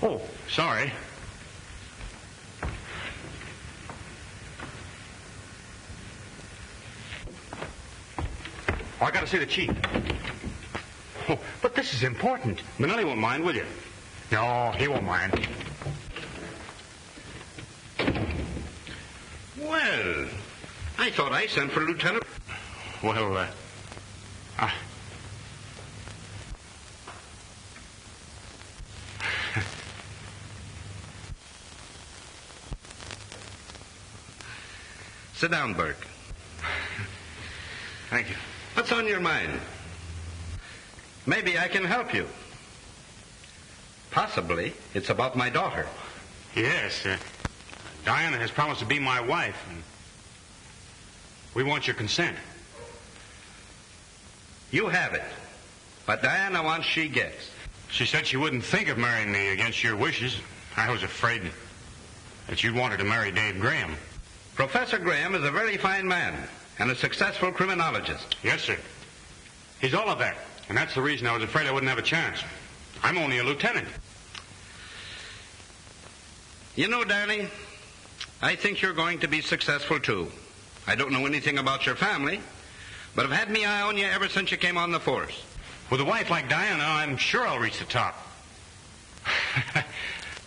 Oh, sorry. Oh, I gotta see the chief. Oh, but this is important. McNeil won't mind, will you? No, he won't mind. Well, I thought I sent for Lieutenant. Well, Sit down, Burke. Thank you. What's on your mind? Maybe I can help you. Possibly it's about my daughter. Yes, Diana has promised to be my wife, and we want your consent. You have it. But Diana wants she gets. She said she wouldn't think of marrying me against your wishes. I was afraid that you'd want her to marry Dave Graham. Professor Graham is a very fine man and a successful criminologist. Yes, sir. He's all of that, and that's the reason I was afraid I wouldn't have a chance. I'm only a lieutenant. You know, Danny, I think you're going to be successful, too. I don't know anything about your family, but I've had my eye on you ever since you came on the force. With a wife like Diana, I'm sure I'll reach the top.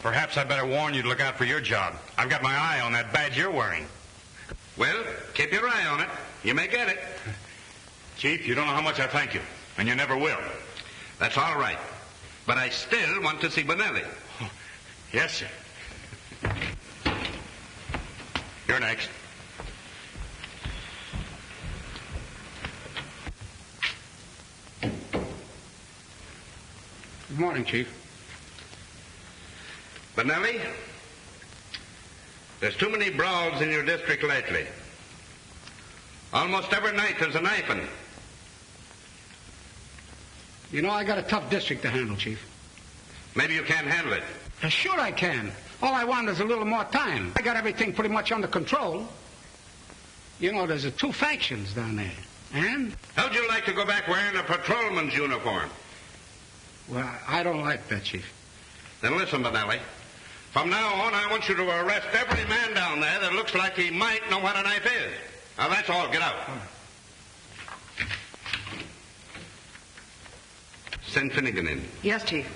Perhaps I better warn you to look out for your job. I've got my eye on that badge you're wearing. Well, keep your eye on it. You may get it. Chief, you don't know how much I thank you, and you never will. That's all right. But I still want to see Bonelli. Oh, yes, sir. You're next. Good morning, Chief. Bonelli, there's too many brawls in your district lately. Almost every night there's a knifing. You know, I got a tough district to handle, Chief. Maybe you can't handle it. Sure I can. All I want is a little more time. I got everything pretty much under control. You know, there's two factions down there. And? How'd you like to go back wearing a patrolman's uniform? Well, I don't like that, Chief. Then listen, Bonelli. From now on, I want you to arrest every man down there that looks like he might know what a knife is. Now, that's all. Get out. Send Finnegan in. Yes, Chief.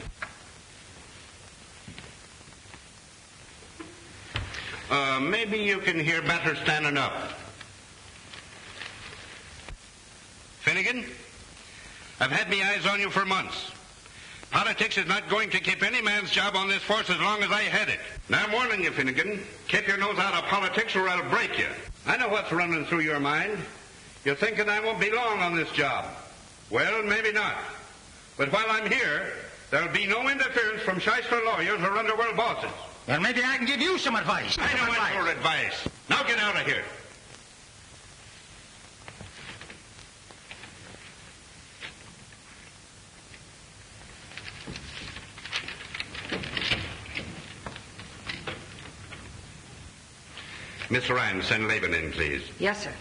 Maybe you can hear better standing up. Finnegan, I've had my eyes on you for months. Politics is not going to keep any man's job on this force as long as I head it. Now, I'm warning you, Finnegan. Keep your nose out of politics or I'll break you. I know what's running through your mind. You're thinking I won't be long on this job. Well, maybe not. But while I'm here, there'll be no interference from shyster lawyers or underworld bosses. Well, maybe I can give you some advice. I don't want your advice. Now get out of here. Miss Ryan, send Laban in, please. Yes, sir.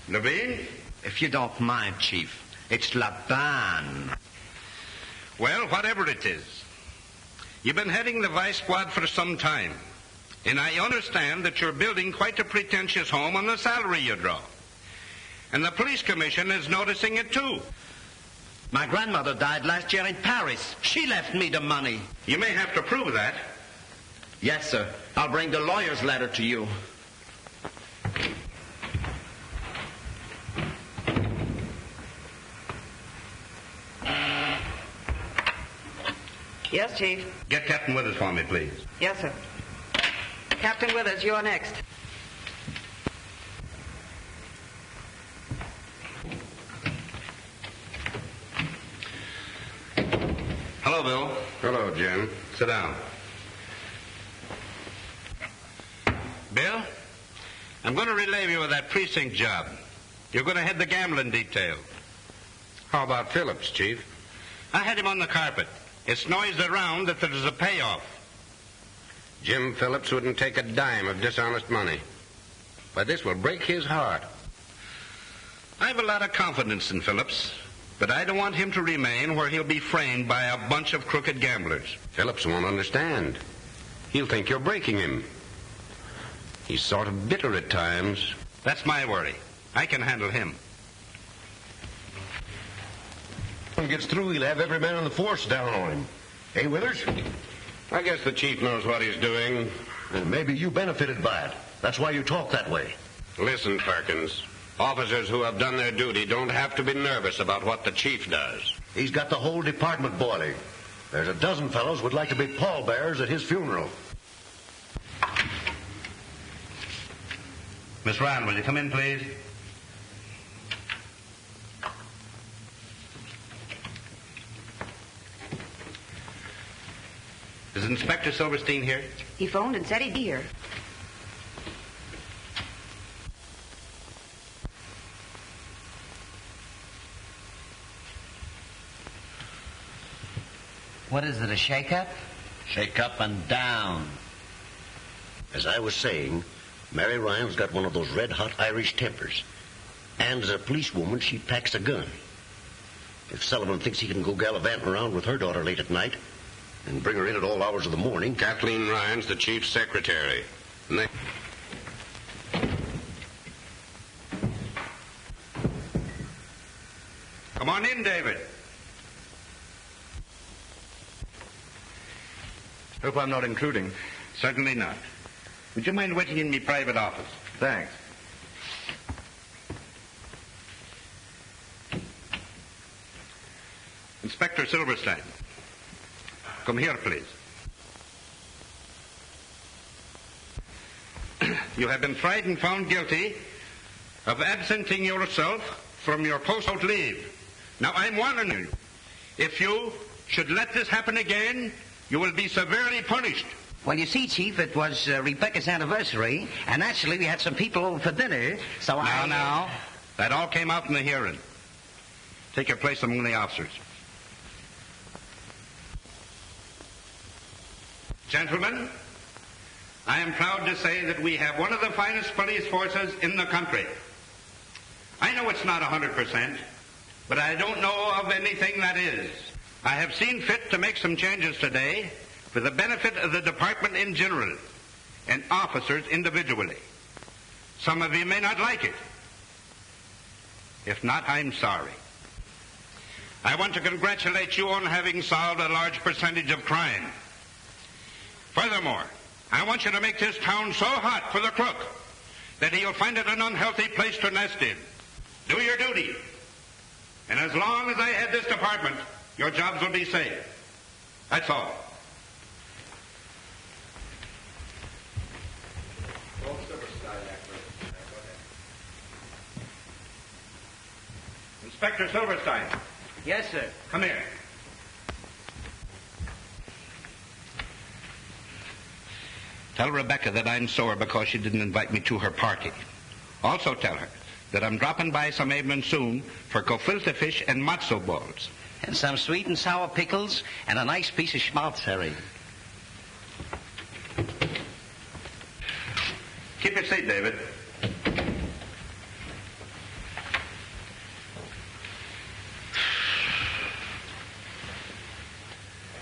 Levine? If you don't mind, Chief, it's Laban. Well, whatever it is, you've been heading the vice squad for some time, and I understand that you're building quite a pretentious home on the salary you draw. And the police commission is noticing it, too. My grandmother died last year in Paris. She left me the money. You may have to prove that. Yes, sir. I'll bring the lawyer's letter to you. Yes, Chief. Get Captain with us for me, please. Yes, sir. Captain Withers, you're next. Hello, Bill. Hello, Jim. Sit down. Bill, I'm going to relieve you of that precinct job. You're going to head the gambling detail. How about Phillips, Chief? I had him on the carpet. It's noised around that there's a payoff. Jim Phillips wouldn't take a dime of dishonest money. But this will break his heart. I have a lot of confidence in Phillips, but I don't want him to remain where he'll be framed by a bunch of crooked gamblers. Phillips won't understand. He'll think you're breaking him. He's sort of bitter at times. That's my worry. I can handle him. When he gets through, he'll have every man on the force down on him. Hey, Withers? I guess the chief knows what he's doing. And maybe you benefited by it. That's why you talk that way. Listen, Perkins. Officers who have done their duty don't have to be nervous about what the chief does. He's got the whole department boiling. There's a dozen fellows would like to be pallbearers at his funeral. Miss Ryan, will you come in, please? Is Inspector Silverstein here? He phoned and said he'd be here. What is it, a shake-up? Shake up and down. As I was saying, Mary Ryan's got one of those red-hot Irish tempers. And as a policewoman, she packs a gun. If Sullivan thinks he can go gallivanting around with her daughter late at night and bring her in at all hours of the morning... Kathleen Ryan's the chief's secretary. And they... Come on in, David. Hope I'm not intruding. Certainly not. Would you mind waiting in my private office? Thanks. Inspector Silverstein. Come here, please. You have been tried and found guilty of absenting yourself from your post out leave. Now, I'm warning you. If you should let this happen again, you will be severely punished. Well, you see, Chief, it was Rebecca's anniversary, and actually we had some people over for dinner, so Now. That all came out in the hearing. Take your place among the officers. Gentlemen, I am proud to say that we have one of the finest police forces in the country. I know it's not 100%, but I don't know of anything that is. I have seen fit to make some changes today for the benefit of the department in general and officers individually. Some of you may not like it. If not, I'm sorry. I want to congratulate you on having solved a large percentage of crime. Furthermore, I want you to make this town so hot for the crook that he'll find it an unhealthy place to nest in. Do your duty. And as long as I head this department, your jobs will be safe. That's all. Inspector Silverstein. Yes, sir. Come here. Tell Rebecca that I'm sore because she didn't invite me to her party. Also tell her that I'm dropping by some evening soon for gefilte fish and matzo balls. And some sweet and sour pickles and a nice piece of schmaltz-herring. Keep your seat, David.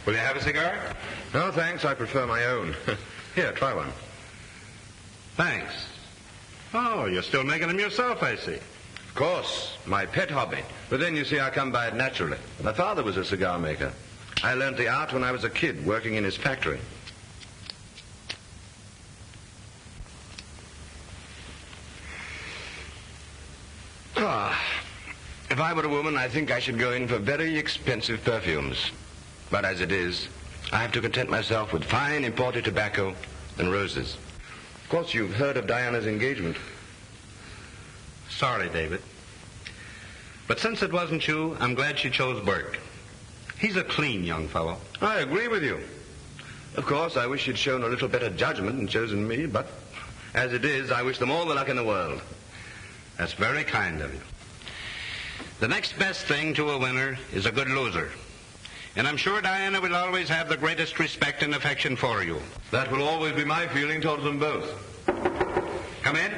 Will you have a cigar? No, thanks. I prefer my own. Here, try one. Thanks. Oh, you're still making them yourself, I see. Of course, my pet hobby. But then, you see, I come by it naturally. My father was a cigar maker. I learned the art when I was a kid, working in his factory. If I were a woman, I think I should go in for very expensive perfumes. But as it is, I have to content myself with fine imported tobacco and roses. course, you've heard of Diana's engagement. Sorry, David. But since it wasn't you, I'm glad she chose Burke. He's a clean young fellow. I agree with you. Of course, I wish you'd shown a little better judgment and chosen me, but as it is, I wish them all the luck in the world. That's very kind of you. The next best thing to a winner is a good loser. And I'm sure Diana will always have the greatest respect and affection for you. That will always be my feeling towards them both. Come in.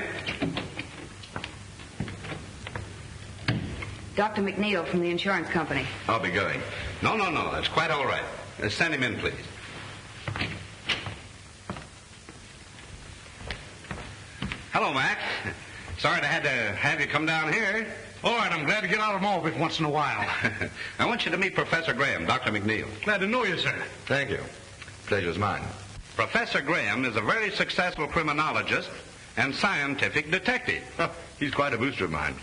Dr. McNeil from the insurance company. I'll be going. No, that's quite all right. Send him in, please. Hello, Mac. Sorry I had to have you come down here. All right, I'm glad to get out of Malvik once in a while. I want you to meet Professor Graham, Dr. McNeil. Glad to know you, sir. Thank you. Pleasure's mine. Professor Graham is a very successful criminologist and scientific detective. He's quite a booster of mine.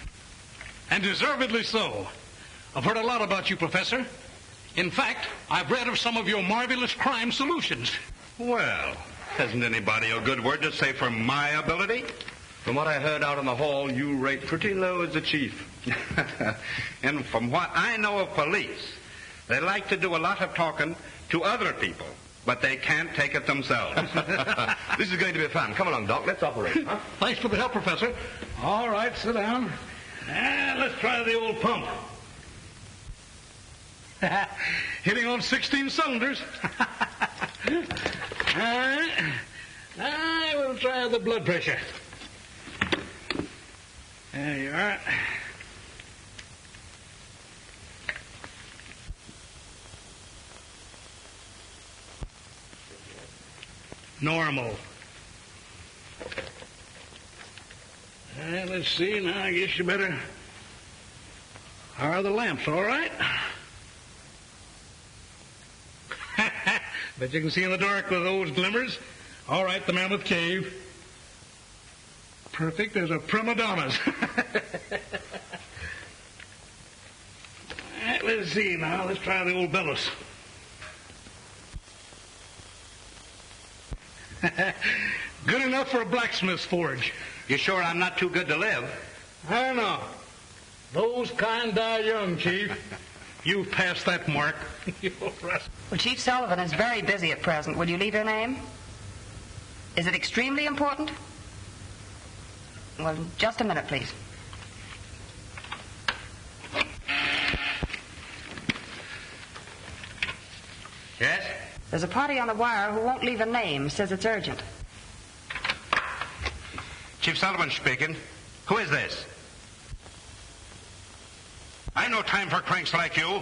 And deservedly so. I've heard a lot about you, Professor. In fact, I've read of some of your marvelous crime solutions. Well, hasn't anybody a good word to say for my ability? From what I heard out in the hall, you rate pretty low as the chief. And from what I know of police, they like to do a lot of talking to other people, but they can't take it themselves. This is going to be fun. Come along, Doc. Let's operate. Huh? Thanks for the help, Professor. All right, sit down. And let's try the old pump. Hitting on 16 cylinders. I will try the blood pressure. There you are. Normal. Let's see. Now, I guess you better... Are the lamps all right? Bet you can see in the dark with those glimmers. All right, the Mammoth Cave. Perfect as a prima donna's. All right, let's see now. Let's try the old bellows. Good enough for a blacksmith's forge. You sure I'm not too good to live? I know. Those kind die young, Chief. You've passed that mark. Well, Chief Sullivan is very busy at present. Will you leave your name? Is it extremely important? Well, just a minute, please. Yes? There's a party on the wire who won't leave a name. Says it's urgent. Chief Sullivan speaking. Who is this? I no time for cranks like you.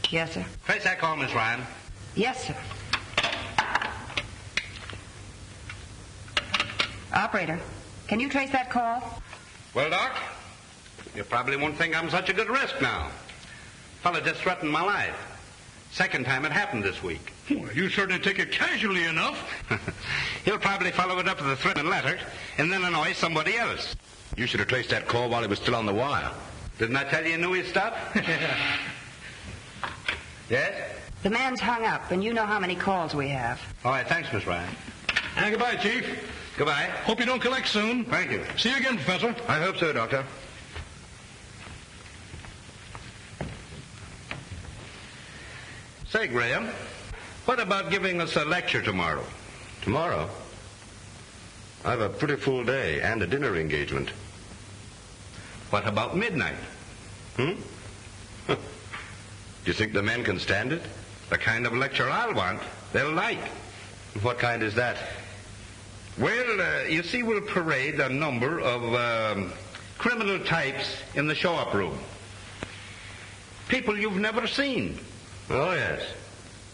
Yes, sir. Trace that call, Miss Ryan. Yes, sir. Operator, can you trace that call? Well, Doc, you probably won't think I'm such a good risk now. Fella just threatened my life. Second time it happened this week. Well, you certainly take it casually enough. He'll probably follow it up with a threatening letter and then annoy somebody else. You should have traced that call while he was still on the wire. Didn't I tell you knew his stuff? Yes? The man's hung up, and you know how many calls we have. All right, thanks, Miss Ryan. And goodbye, Chief. Goodbye. Hope you don't collect soon. Thank you. See you again, Professor. I hope so, Doctor. Say, Graham, what about giving us a lecture tomorrow? Tomorrow? I've a pretty full day and a dinner engagement. What about midnight? Do you think the men can stand it? The kind of lecture I'll want, they'll like. What kind is that? Well, you see, we'll parade a number of criminal types in the show-up room. People you've never seen. Oh, yes.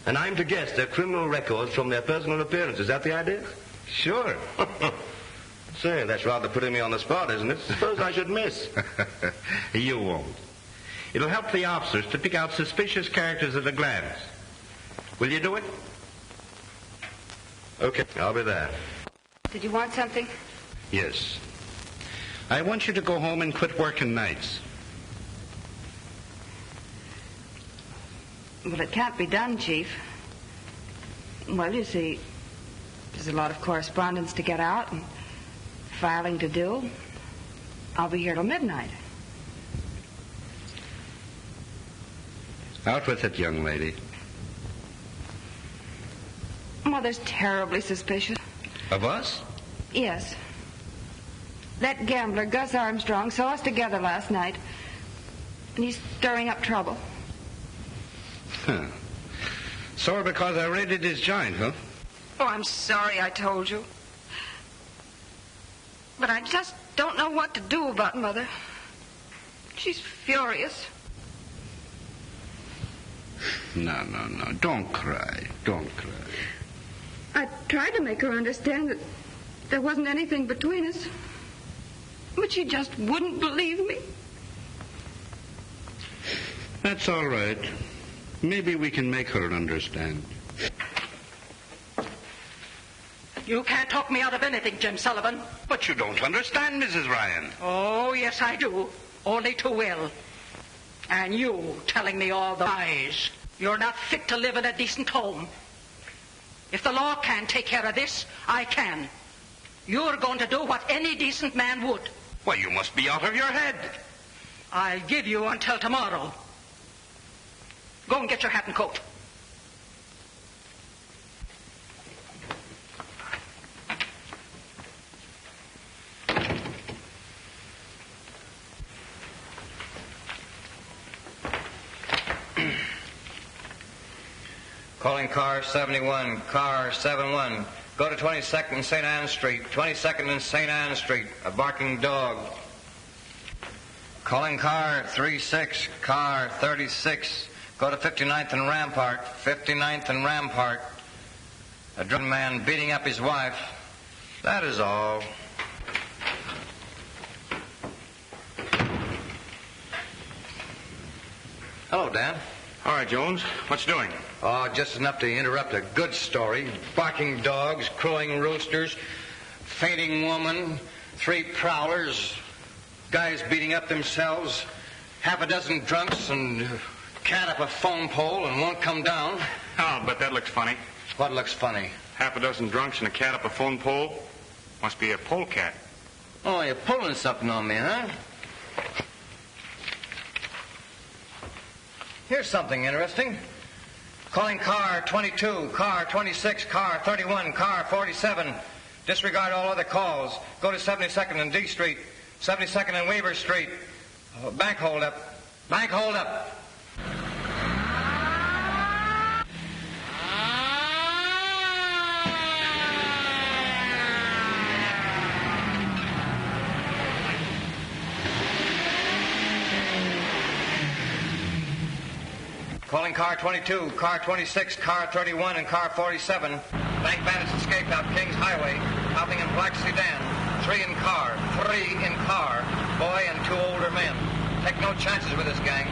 And I'm to guess their criminal records from their personal appearance. Is that the idea? Sure. Say, that's rather putting me on the spot, isn't it? Suppose I should miss. You won't. It'll help the officers to pick out suspicious characters at a glance. Will you do it? Okay, I'll be there. Did you want something? Yes. I want you to go home and quit working nights. Well, it can't be done, Chief. Well, you see, there's a lot of correspondence to get out and filing to do. I'll be here till midnight. Out with it, young lady. Mother's terribly suspicious. Of us? Yes. That gambler, Gus Armstrong, saw us together last night, and he's stirring up trouble. Huh. Sore because I raided his joint, huh? Oh, I'm sorry I told you. But I just don't know what to do about Mother. She's furious. No. Don't cry. Don't cry. I tried to make her understand that there wasn't anything between us, but she just wouldn't believe me. That's all right. Maybe we can make her understand. You can't talk me out of anything, Jim Sullivan. But you don't understand, Mrs. Ryan. Oh, yes, I do. Only too well. And you telling me all the lies. You're not fit to live in a decent home. If the law can't take care of this, I can. You're going to do what any decent man would. Why, you must be out of your head. I'll give you until tomorrow. Go and get your hat and coat. Calling car 71, car 71. Go to 22nd and St. Anne Street. 22nd and St. Anne Street. A barking dog. Calling car 36, car 36. Go to 59th and Rampart. 59th and Rampart. A drunken man beating up his wife. That is all. Hello, Dan. All right, Jones. What's doing? Oh, just enough to interrupt a good story. Barking dogs, crowing roosters, fainting woman, 3 prowlers, guys beating up themselves, half a dozen drunks, and cat up a phone pole and won't come down. Oh, but that looks funny. What looks funny? Half a dozen drunks and a cat up a phone pole. Must be a polecat. Oh, you're pulling something on me, huh? Here's something interesting. Calling car 22, car 26, car 31, car 47. Disregard all other calls. Go to 72nd and D Street, 72nd and Weaver Street. Bank holdup. Bank holdup. Calling car 22, car 26, car 31, and car 47. Bank bandits escaped out Kings Highway, hopping in black sedan. 3 in car, 3 in car. Boy and 2 older men. Take no chances with this gang.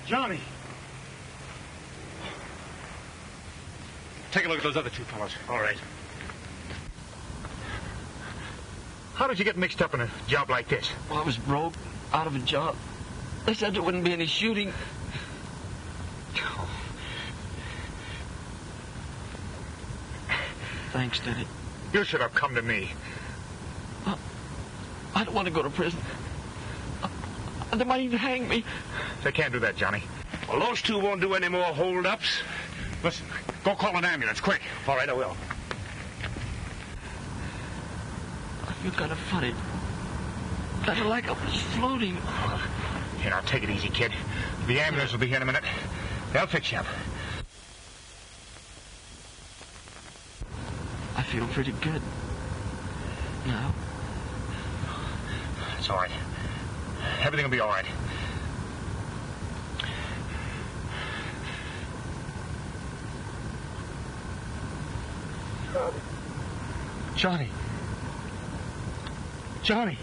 Johnny. Take a look at those other 2 fellows. All right. How did you get mixed up in a job like this? Well, I was broke, out of a job. They said there wouldn't be any shooting. Oh. Thanks, Denny. You should have come to me. I don't want to go to prison. They might even hang me. They can't do that, Johnny. Well, those two won't do any more hold-ups. Listen, go call an ambulance, quick. All right, I will. I feel kind of funny. Kind of like I was floating. Here, now, take it easy, kid. The ambulance will be here in a minute. They'll fix you up. I feel pretty good now. It's all right. Everything will be all right. Johnny. Johnny.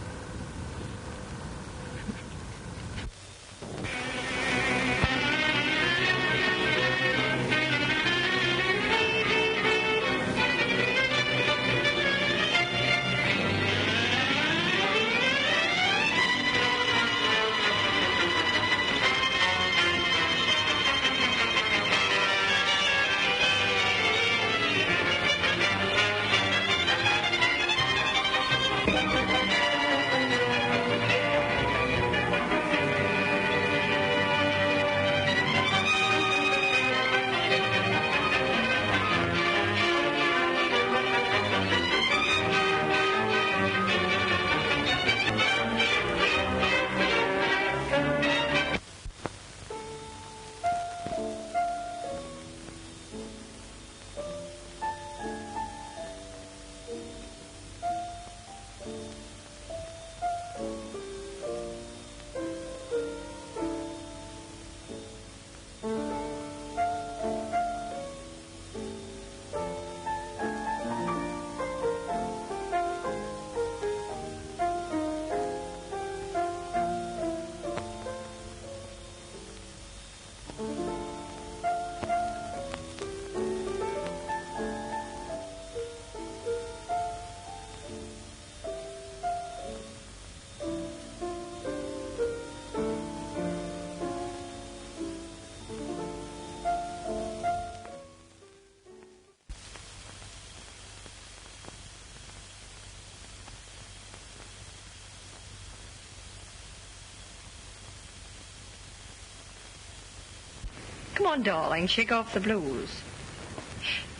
Come on, darling, shake off the blues.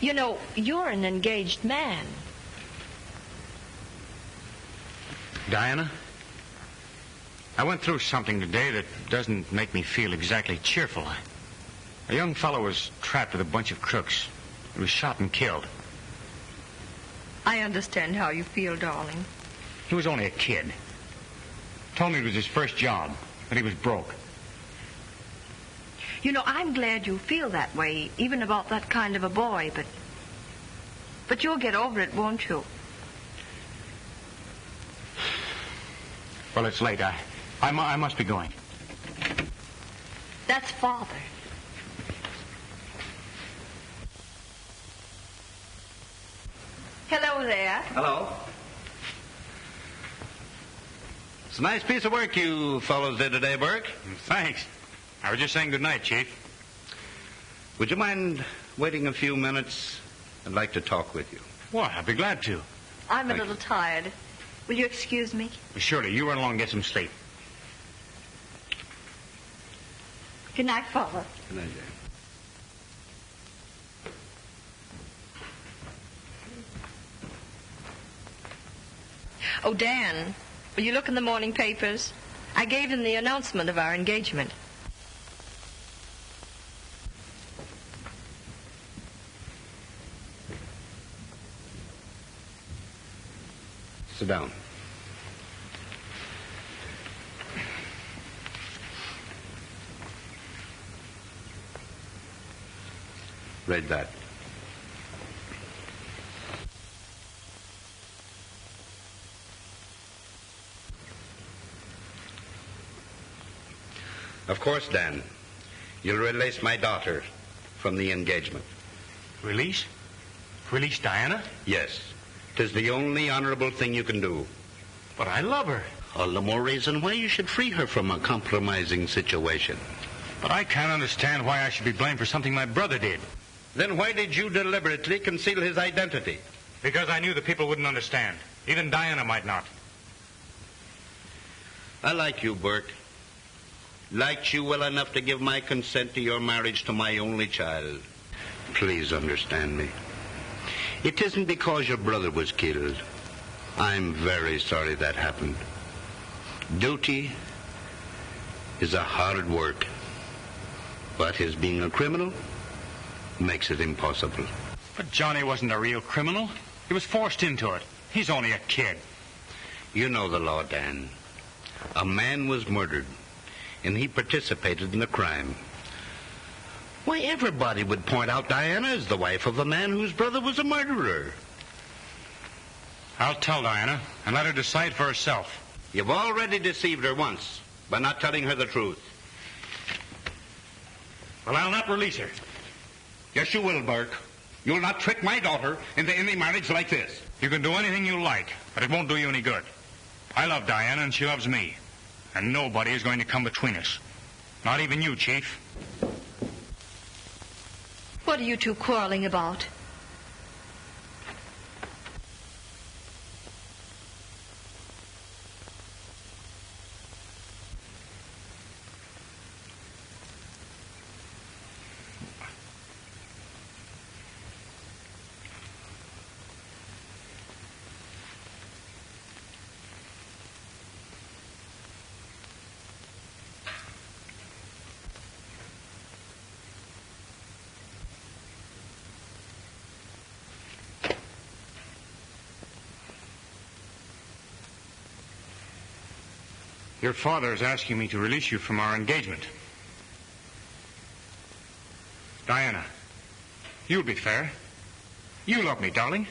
You know, you're an engaged man. Diana, I went through something today that doesn't make me feel exactly cheerful. A young fellow was trapped with a bunch of crooks. He was shot and killed. I understand how you feel, darling. He was only a kid. Told me it was his first job, but he was broke. You know, I'm glad you feel that way, even about that kind of a boy, but you'll get over it, won't you? Well, it's late. I must be going. That's Father. Hello there. Hello. It's a nice piece of work you fellows did today, Burke. Thanks. I was just saying good night, Chief. Would you mind waiting a few minutes? I'd like to talk with you. Well, I'd be glad to. I'm a little tired. Will you excuse me? Surely. You run along and get some sleep. Good night, Father. Good night, Jane. Oh, Dan, will you look in the morning papers? I gave them the announcement of our engagement. Sit down. Read that. Of course, Dan, you'll release my daughter from the engagement. Release? Release Diana? Yes. 'Tis the only honorable thing you can do. But I love her. All the more reason why you should free her from a compromising situation. But I can't understand why I should be blamed for something my brother did. Then why did you deliberately conceal his identity? Because I knew the people wouldn't understand. Even Diana might not. I like you, Burke. Liked you well enough to give my consent to your marriage to my only child. Please understand me. It isn't because your brother was killed. I'm very sorry that happened. Duty is a hard work. But his being a criminal makes it impossible. But Johnny wasn't a real criminal. He was forced into it. He's only a kid. You know the law, Dan. A man was murdered, and he participated in the crime. Why, everybody would point out Diana as the wife of a man whose brother was a murderer. I'll tell Diana and let her decide for herself. You've already deceived her once by not telling her the truth. Well, I'll not release her. Yes, you will, Burke. You'll not trick my daughter into any marriage like this. You can do anything you like, but it won't do you any good. I love Diana, and she loves me. And nobody is going to come between us. Not even you, Chief. What are you two quarreling about? Your father is asking me to release you from our engagement. Diana, you'll be fair. You love me, darling.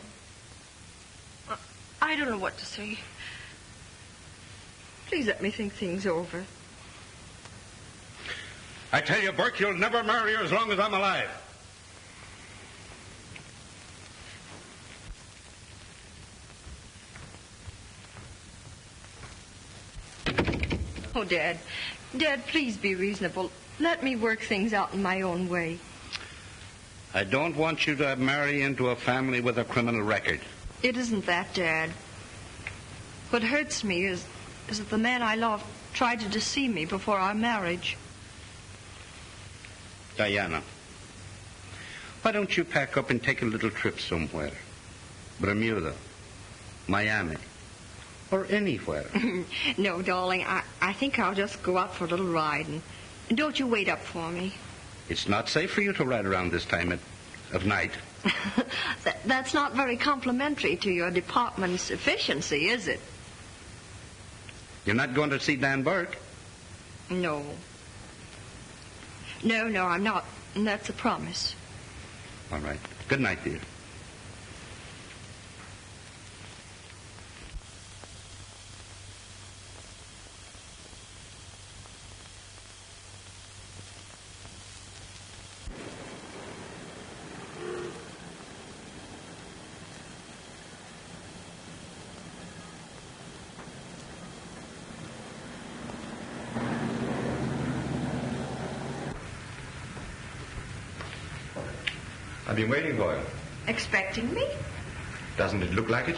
I don't know what to say. Please let me think things over. I tell you, Burke, you'll never marry her as long as I'm alive. Oh, Dad. Dad, please be reasonable. Let me work things out in my own way. I don't want you to marry into a family with a criminal record. It isn't that, Dad. What hurts me is that the man I love tried to deceive me before our marriage. Diana, why don't you pack up and take a little trip somewhere? Bermuda, Miami, or anywhere. No, darling, I think I'll just go out for a little ride, and don't you wait up for me. It's not safe for you to ride around this time of night. That's not very complimentary to your department's efficiency, is it? You're not going to see Dan Burke? No. No, I'm not. And that's a promise. All right. Good night, dear. I've been waiting for you. Expecting me? Doesn't it look like it?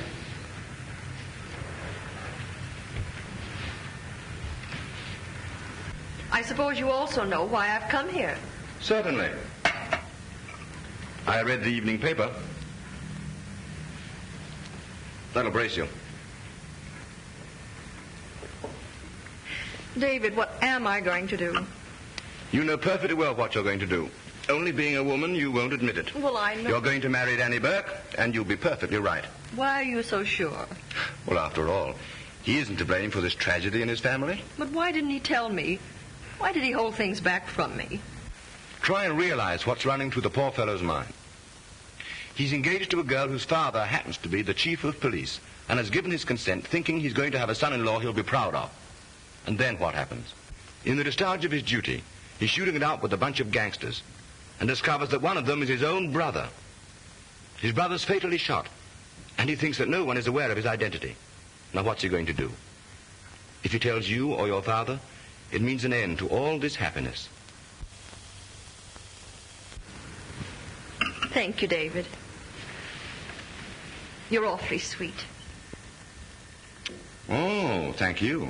I suppose you also know why I've come here. Certainly. I read the evening paper. That'll brace you. David, what am I going to do? You know perfectly well what you're going to do. Only being a woman, you won't admit it. Well, I know. You're going to marry Danny Burke, and you'll be perfectly right. Why are you so sure? Well, after all, he isn't to blame for this tragedy in his family. But why didn't he tell me? Why did he hold things back from me? Try and realize what's running through the poor fellow's mind. He's engaged to a girl whose father happens to be the chief of police and has given his consent thinking he's going to have a son-in-law he'll be proud of. And then what happens? In the discharge of his duty, he's shooting it out with a bunch of gangsters and discovers that one of them is his own brother. His brother's fatally shot, and he thinks that no one is aware of his identity. Now, what's he going to do? If he tells you or your father, it means an end to all this happiness. Thank you, David. You're awfully sweet. Oh, thank you.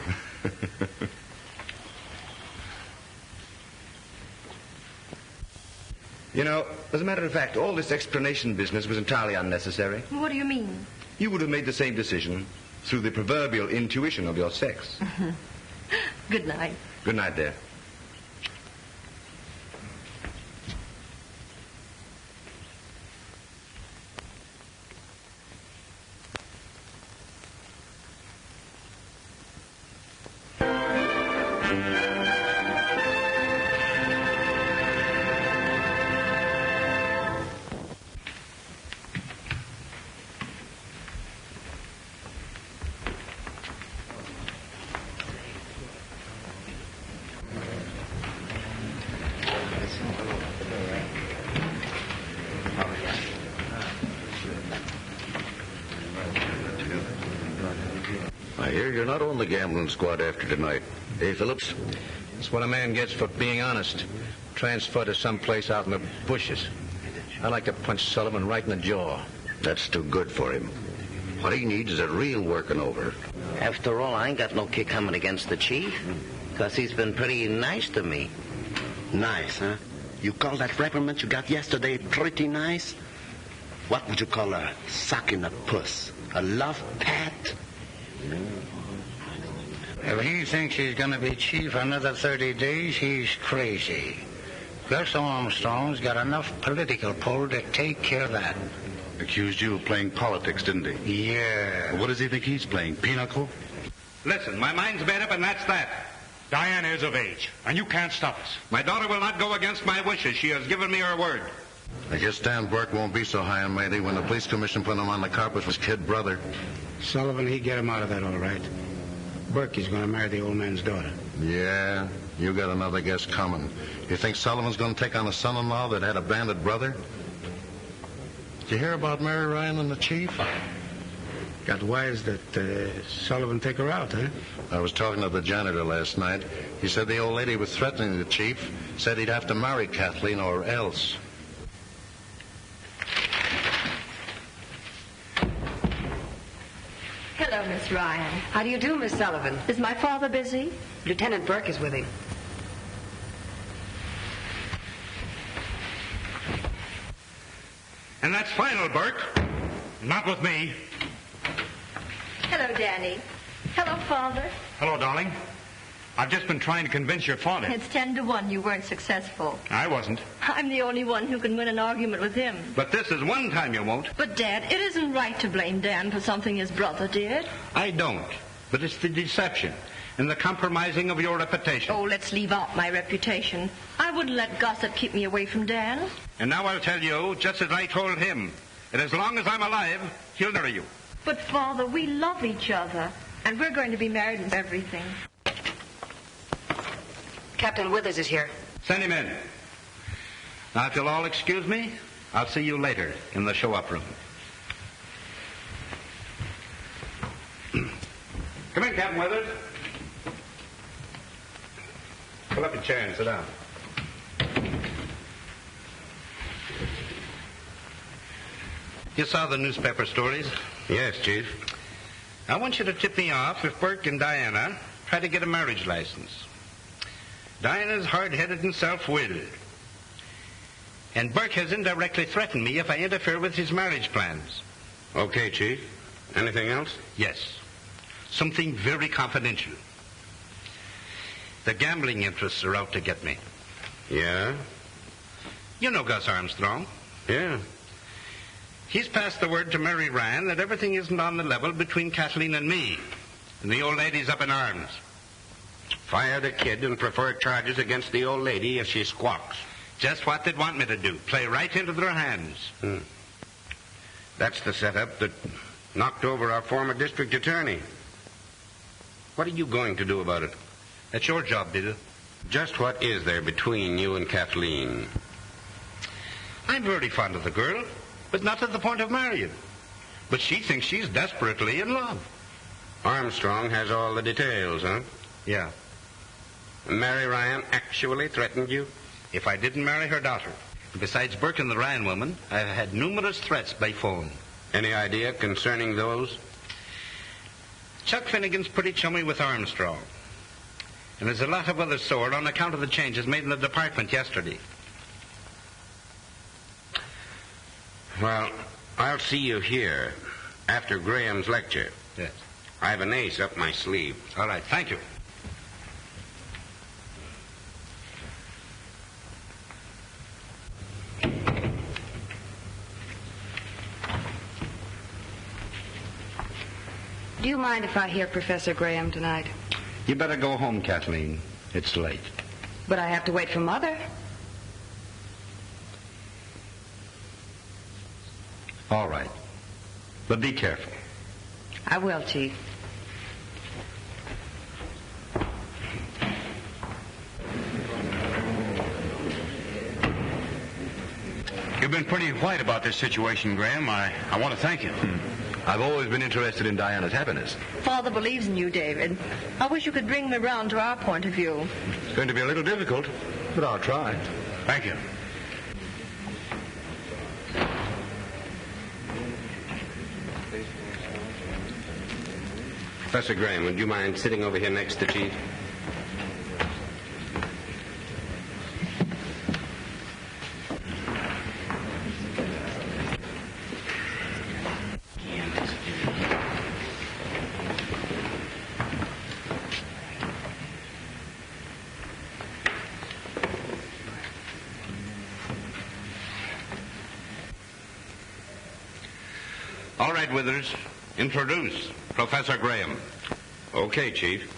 You know, as a matter of fact, all this explanation business was entirely unnecessary. What do you mean? You would have made the same decision through the proverbial intuition of your sex. Good night. Good night, dear. I hear you're not on the gambling squad after tonight. Hey, Phillips? That's what a man gets for being honest. Transferred to someplace out in the bushes. I'd like to punch Sullivan right in the jaw. That's too good for him. What he needs is a real working over. After all, I ain't got no kick coming against the chief, because he's been pretty nice to me. Nice, huh? You call that reprimand you got yesterday pretty nice? What would you call a sock in the puss? A love pat? If he thinks he's going to be chief for another 30 days, he's crazy. Gus Armstrong's got enough political pull to take care of that. Accused you of playing politics, didn't he? Yeah. Well, what does he think he's playing, pinochle? Listen, my mind's made up and that's that. Diana is of age, and you can't stop us. My daughter will not go against my wishes. She has given me her word. I guess Dan Burke won't be so high and mighty when the police commission put him on the carpet for his kid brother. Sullivan, he'd get him out of that all right. Burke is going to marry the old man's daughter. Yeah, you got another guess coming. You think Sullivan's going to take on a son-in-law that had a bandit brother? Did you hear about Mary Ryan and the chief? Got wise that Sullivan take her out, huh? I was talking to the janitor last night. He said the old lady was threatening the chief, said he'd have to marry Kathleen or else. Hello, Miss Ryan. How do you do, Miss Sullivan? Is my father busy? Lieutenant Burke is with him. And that's final, Burke. Not with me. Hello, Danny. Hello, Father. Hello, darling. I've just been trying to convince your father. It's 10-1 you weren't successful. I wasn't. I'm the only one who can win an argument with him. But this is one time you won't. But, Dad, it isn't right to blame Dan for something his brother did. I don't. But it's the deception and the compromising of your reputation. Oh, let's leave out my reputation. I wouldn't let gossip keep me away from Dan. And now I'll tell you, just as I told him, that as long as I'm alive, he'll marry you. But, Father, we love each other, and we're going to be married and everything. Captain Withers is here. Send him in. Now, if you'll all excuse me, I'll see you later in the show-up room. Come in, Captain Withers. Pull up a chair and sit down. You saw the newspaper stories? Yes, Chief. I want you to tip me off if Burke and Diana try to get a marriage license. Diana's hard-headed and self-willed. And Burke has indirectly threatened me if I interfere with his marriage plans. Okay, Chief. Anything else? Yes. Something very confidential. The gambling interests are out to get me. Yeah? You know Gus Armstrong. Yeah. He's passed the word to Mary Ryan that everything isn't on the level between Kathleen and me. And the old lady's up in arms. Fire the kid and prefer charges against the old lady if she squawks. Just what they'd want me to do. Play right into their hands. That's the setup that knocked over our former district attorney. What are you going to do about it? That's your job, Bill. Just what is there between you and Kathleen? I'm very fond of the girl, but not to the point of marrying. But she thinks she's desperately in love. Armstrong has all the details, huh? Yeah. Mary Ryan actually threatened you? If I didn't marry her daughter. Besides Burke and the Ryan woman, I've had numerous threats by phone. Any idea concerning those? Chuck Finnegan's pretty chummy with Armstrong. And there's a lot of others sore on account of the changes made in the department yesterday. Well, I'll see you here after Graham's lecture. Yes. I have an ace up my sleeve. All right, thank you. Do you mind if I hear Professor Graham tonight? You better go home, Kathleen. It's late. But I have to wait for Mother. All right. But be careful. I will, Chief. You've been pretty white about this situation, Graham. I want to thank you. I've always been interested in Diana's happiness. Father believes in you, David. I wish you could bring me round to our point of view. It's going to be a little difficult, but I'll try. Thank you. Professor Graham, would you mind sitting over here next to Chief? All right, Withers. Introduce Professor Graham. Okay, Chief.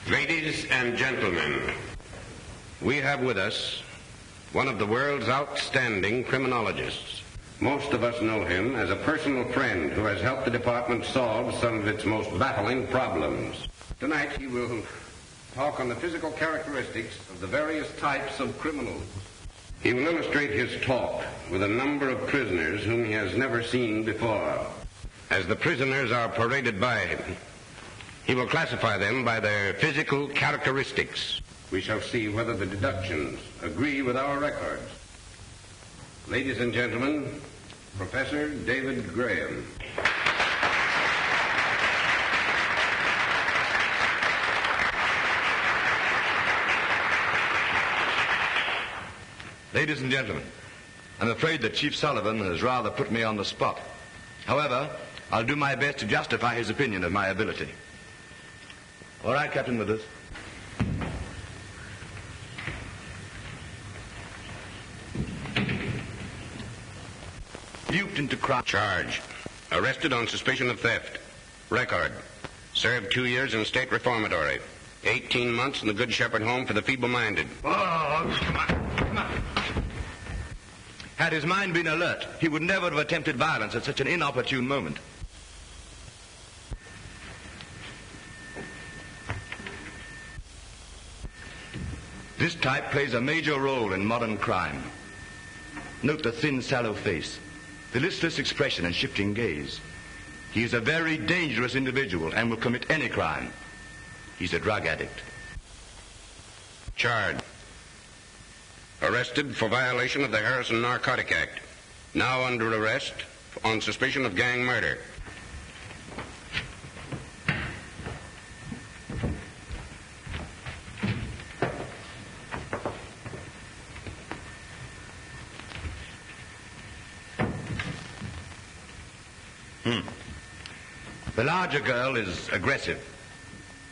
Ladies and gentlemen, we have with us one of the world's outstanding criminologists. Most of us know him as a personal friend who has helped the department solve some of its most baffling problems. Tonight he will talk on the physical characteristics of the various types of criminals. He will illustrate his talk with a number of prisoners whom he has never seen before. As the prisoners are paraded by him, he will classify them by their physical characteristics. We shall see whether the deductions agree with our records. Ladies and gentlemen, Professor David Graham. Ladies and gentlemen, I'm afraid that Chief Sullivan has rather put me on the spot. However, I'll do my best to justify his opinion of my ability. All right, Captain Withers. Duped into crime. Charge. Arrested on suspicion of theft. Record. Served 2 years in state reformatory. 18 months in the Good Shepherd Home for the feeble-minded. Oh, come on. Had his mind been alert, he would never have attempted violence at such an inopportune moment. This type plays a major role in modern crime. Note the thin, sallow face, the listless expression and shifting gaze. He is a very dangerous individual and will commit any crime. He's a drug addict. Charge. Arrested for violation of the Harrison Narcotic Act. Now under arrest on suspicion of gang murder. The larger girl is aggressive.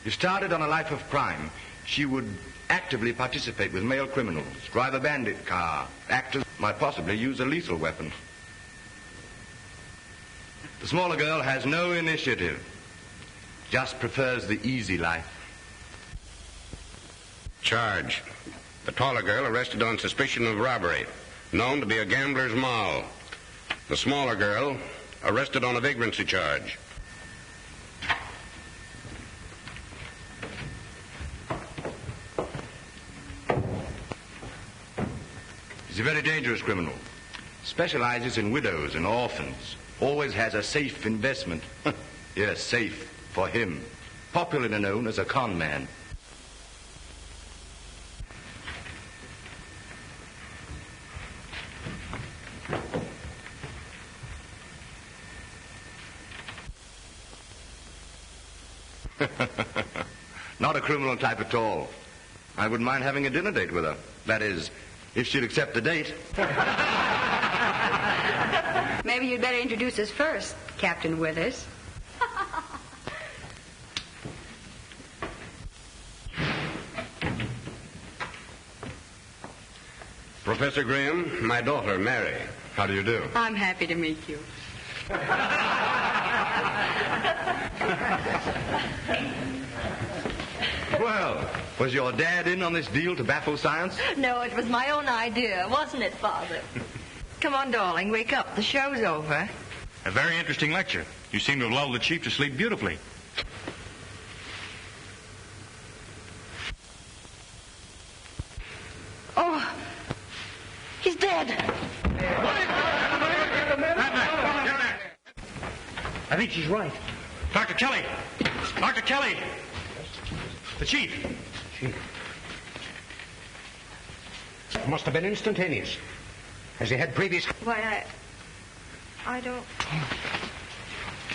If started on a life of crime, she would actively participate with male criminals, drive a bandit car, act as might possibly use a lethal weapon. The smaller girl has no initiative, just prefers the easy life. Charge. The taller girl arrested on suspicion of robbery, known to be a gambler's moll. The smaller girl arrested on a vagrancy charge. He's a very dangerous criminal. Specializes in widows and orphans. Always has a safe investment. Yes, safe for him. Popularly known as a con man. Not a criminal type at all. I wouldn't mind having a dinner date with her. That is, if she'd accept the date. Maybe you'd better introduce us first, Captain Withers. Professor Graham, my daughter, Mary. How do you do? I'm happy to meet you. Well, was your dad in on this deal to baffle science? No, it was my own idea, wasn't it, Father? Come on, darling, wake up. The show's over. A very interesting lecture. You seem to have lulled the chief to sleep beautifully. Oh, he's dead. I think she's right. Dr. Kelly! Dr. Kelly! The chief. Must have been instantaneous. Has he had previous... Why, I don't...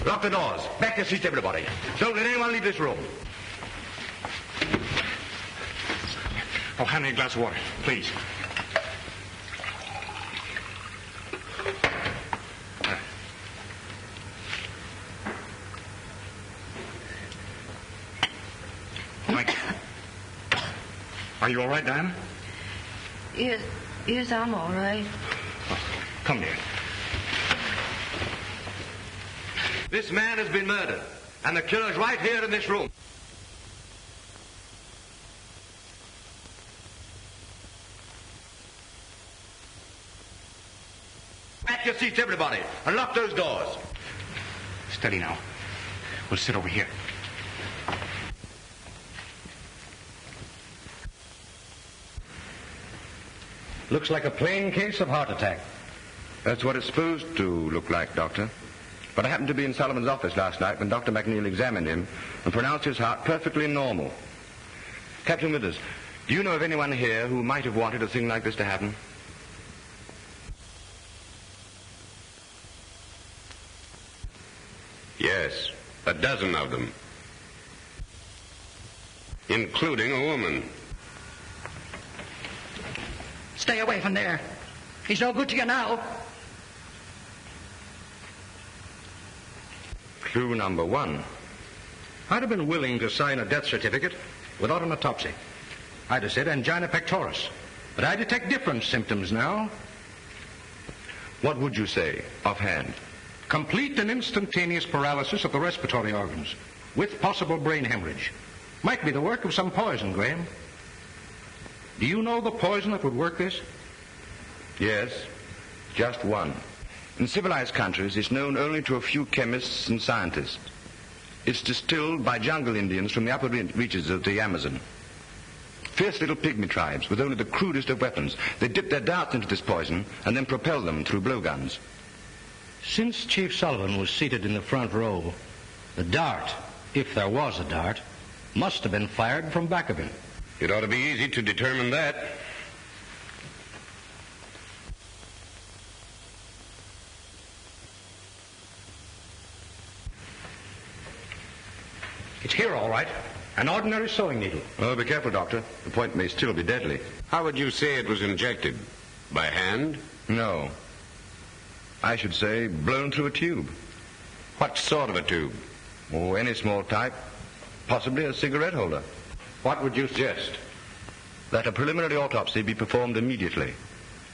Lock the doors. Back your seats, everybody. Don't let anyone leave this room. Oh, hand me a glass of water, please. Mike. Are you all right, Diana? Yes, I'm all right. Oh, come here. This man has been murdered, and the killer's right here in this room. Back your seats, everybody, and lock those doors. Steady now. We'll sit over here. Looks like a plain case of heart attack. That's what it's supposed to look like, Doctor. But I happened to be in Sullivan's office last night when Dr. McNeil examined him and pronounced his heart perfectly normal. Captain Withers, do you know of anyone here who might have wanted a thing like this to happen? Yes, a dozen of them. Including a woman. Stay away from there. He's no good to you now. Clue number one. I'd have been willing to sign a death certificate without an autopsy. I'd have said angina pectoris. But I detect different symptoms now. What would you say, offhand? Complete and instantaneous paralysis of the respiratory organs, with possible brain hemorrhage. Might be the work of some poison, Graham. Do you know the poison that would work this? Yes, just one. In civilized countries, it's known only to a few chemists and scientists. It's distilled by jungle Indians from the upper reaches of the Amazon. Fierce little pygmy tribes with only the crudest of weapons. They dip their darts into this poison and then propel them through blowguns. Since Chief Sullivan was seated in the front row, the dart, if there was a dart, must have been fired from back of him. It ought to be easy to determine that. It's here, all right. An ordinary sewing needle. Oh, be careful, Doctor. The point may still be deadly. How would you say it was injected? By hand? No. I should say blown through a tube. What sort of a tube? Oh, any small type. Possibly a cigarette holder. What would you suggest? That a preliminary autopsy be performed immediately.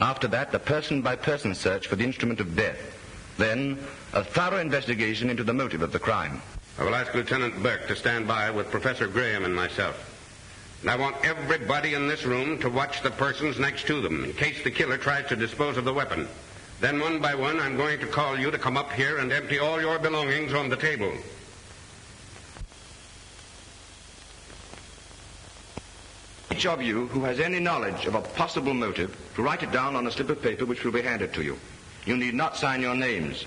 After that, a person-by-person search for the instrument of death. Then, a thorough investigation into the motive of the crime. I will ask Lieutenant Burke to stand by with Professor Graham and myself. And I want everybody in this room to watch the persons next to them in case the killer tries to dispose of the weapon. Then one by one, I'm going to call you to come up here and empty all your belongings on the table. Each of you who has any knowledge of a possible motive to write it down on a slip of paper which will be handed to you. You need not sign your names.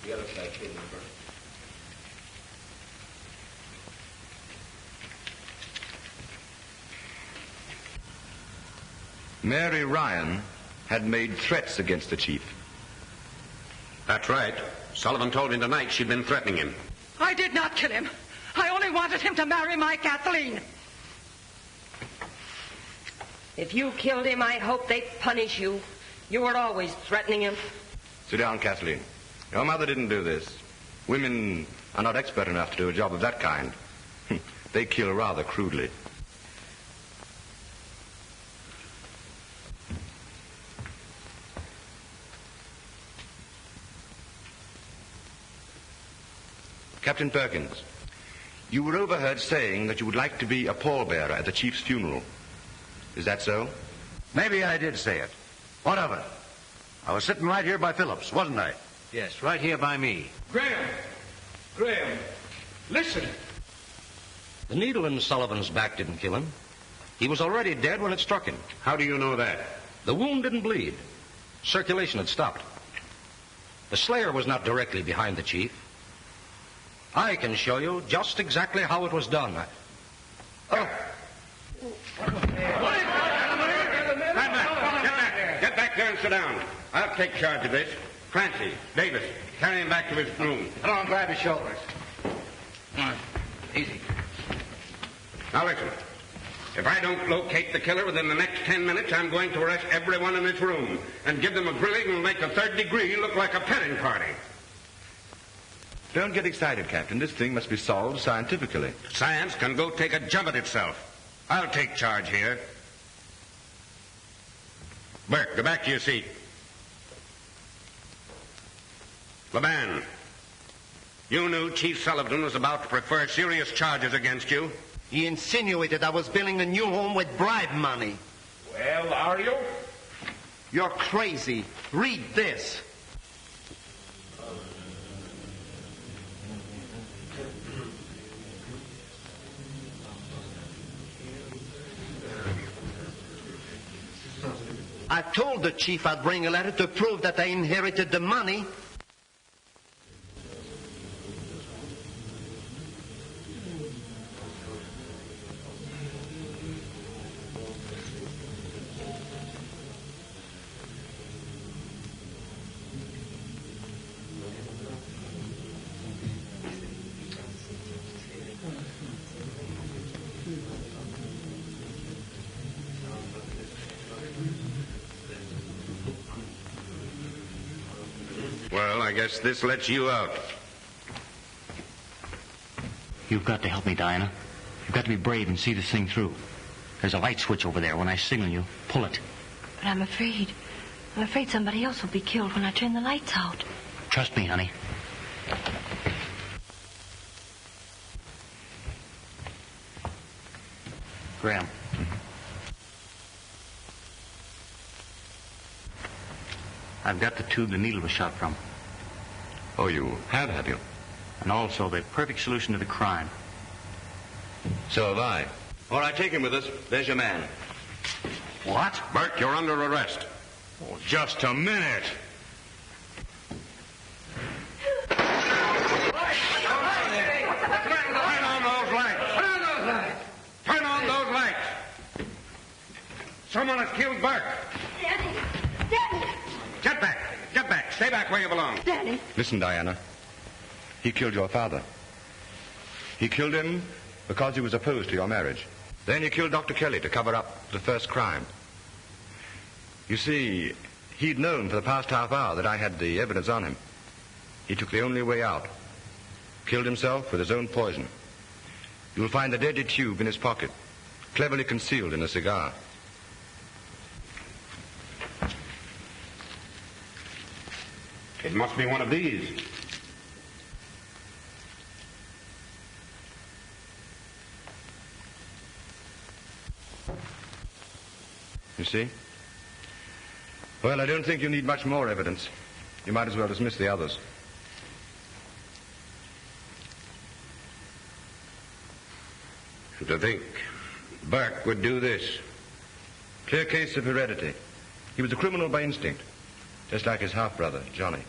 The other side, too, Burke. Mary Ryan had made threats against the chief. That's right. Sullivan told me tonight she'd been threatening him. I did not kill him. I only wanted him to marry my Kathleen. If you killed him, I hope they punish you. You were always threatening him. Sit down, Kathleen. Your mother didn't do this. Women are not expert enough to do a job of that kind. They kill rather crudely. Captain Perkins, you were overheard saying that you would like to be a pallbearer at the chief's funeral. Is that so? Maybe I did say it. What of it? I was sitting right here by Phillips, wasn't I? Yes, right here by me. Graham, listen. The needle in Sullivan's back didn't kill him. He was already dead when it struck him. How do you know that? The wound didn't bleed. Circulation had stopped. The slayer was not directly behind the chief. I can show you just exactly how it was done. Get back there and sit down. I'll take charge of this. Francie, Davis, carry him back to his room. Come on, grab his shoulders. Easy. Now listen. If I don't locate the killer within the next 10 minutes, I'm going to arrest everyone in this room and give them a grilling and make the third degree look like a petting party. Don't get excited, Captain. This thing must be solved scientifically. Science can go take a jump at itself. I'll take charge here. Burke, go back to your seat. LeBan, you knew Chief Sullivan was about to prefer serious charges against you. He insinuated I was building a new home with bribe money. Well, are you? You're crazy. Read this. I told the chief I'd bring a letter to prove that I inherited the money. Well, I guess this lets you out. You've got to help me, Diana. You've got to be brave and see this thing through. There's a light switch over there. When I signal you, pull it. But I'm afraid somebody else will be killed when I turn the lights out. Trust me, honey. Graham. I've got the tube the needle was shot from. Oh, you have you? And also the perfect solution to the crime. So have I. All right, take him with us. There's your man. What? Burke, you're under arrest. Oh, just a minute. Turn on those lights. Turn on those lights. Someone has killed Burke. Denny! Get back. Get back. Stay back where you belong. Denny! Listen, Diana. He killed your father. He killed him because he was opposed to your marriage. Then he killed Dr. Kelly to cover up the first crime. You see, he'd known for the past half hour that I had the evidence on him. He took the only way out. Killed himself with his own poison. You'll find the deadly tube in his pocket, cleverly concealed in a cigar. It must be one of these. You see? Well, I don't think you need much more evidence. You might as well dismiss the others. To think Burke would do this. Clear case of heredity. He was a criminal by instinct, just like his half-brother, Johnny.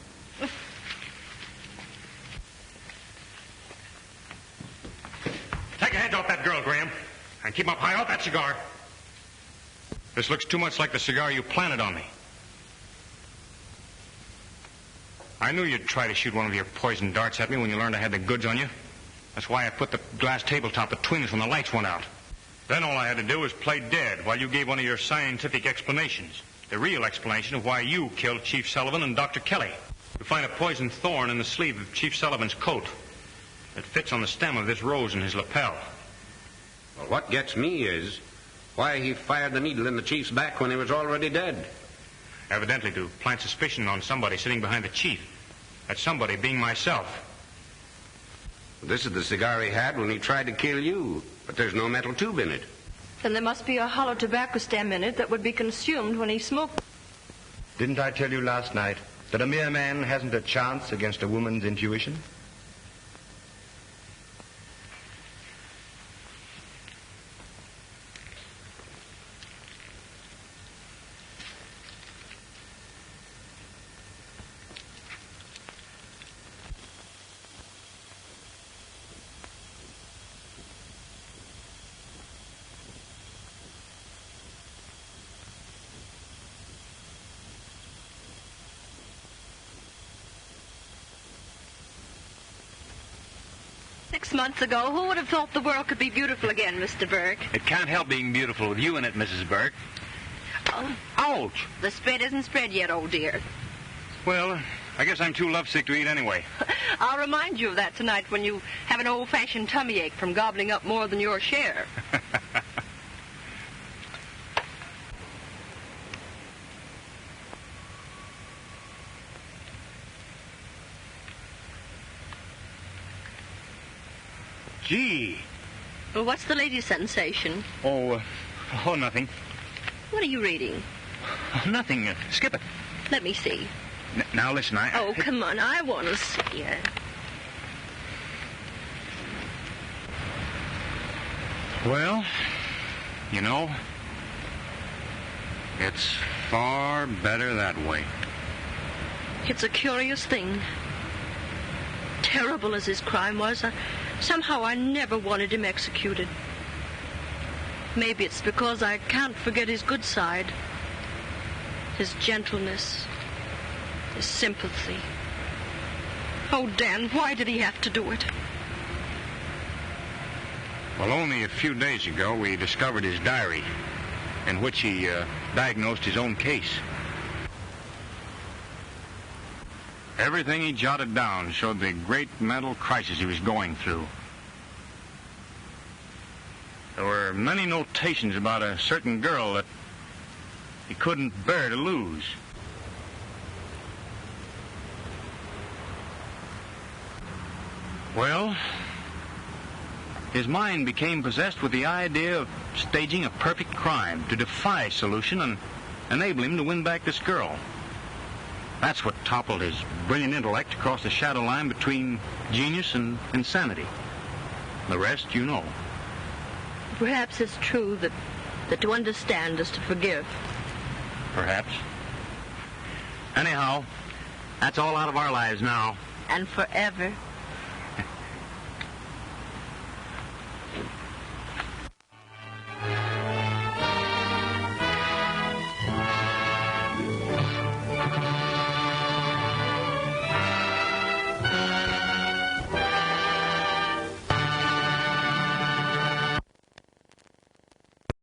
Take your hands off that girl, Graham, and keep 'em up high off that cigar. This looks too much like the cigar you planted on me. I knew you'd try to shoot one of your poison darts at me when you learned I had the goods on you. That's why I put the glass tabletop between us when the lights went out. Then all I had to do was play dead while you gave one of your scientific explanations. The real explanation of why you killed Chief Sullivan and Dr. Kelly. You find a poisoned thorn in the sleeve of Chief Sullivan's coat. It fits on the stem of this rose in his lapel. Well, what gets me is why he fired the needle in the chief's back when he was already dead. Evidently to plant suspicion on somebody sitting behind the chief. That somebody being myself. This is the cigar he had when he tried to kill you, but there's no metal tube in it. Then there must be a hollow tobacco stem in it that would be consumed when he smoked. Didn't I tell you last night that a mere man hasn't a chance against a woman's intuition? Months ago, who would have thought the world could be beautiful again, Mr. Burke? It can't help being beautiful with you in it, Mrs. Burke. Oh. Ouch! The spread isn't spread yet, old dear. Well, I guess I'm too lovesick to eat anyway. I'll remind you of that tonight when you have an old-fashioned tummy ache from gobbling up more than your share. Gee. Well, what's the latest sensation? Oh, nothing. What are you reading? Nothing. Skip it. Let me see. Now, listen, Oh, come on. I want to see it. Well, you know, it's far better that way. It's a curious thing. Terrible as his crime was, somehow I never wanted him executed. Maybe it's because I can't forget his good side. His gentleness. His sympathy. Oh, Dan, why did he have to do it? Well, only a few days ago we discovered his diary, in which he diagnosed his own case. Everything he jotted down showed the great mental crisis he was going through. There were many notations about a certain girl that he couldn't bear to lose. Well, his mind became possessed with the idea of staging a perfect crime to defy solution and enable him to win back this girl. That's what toppled his brilliant intellect across the shadow line between genius and insanity. The rest you know. Perhaps it's true that to understand is to forgive. Perhaps. Anyhow, that's all out of our lives now. And forever.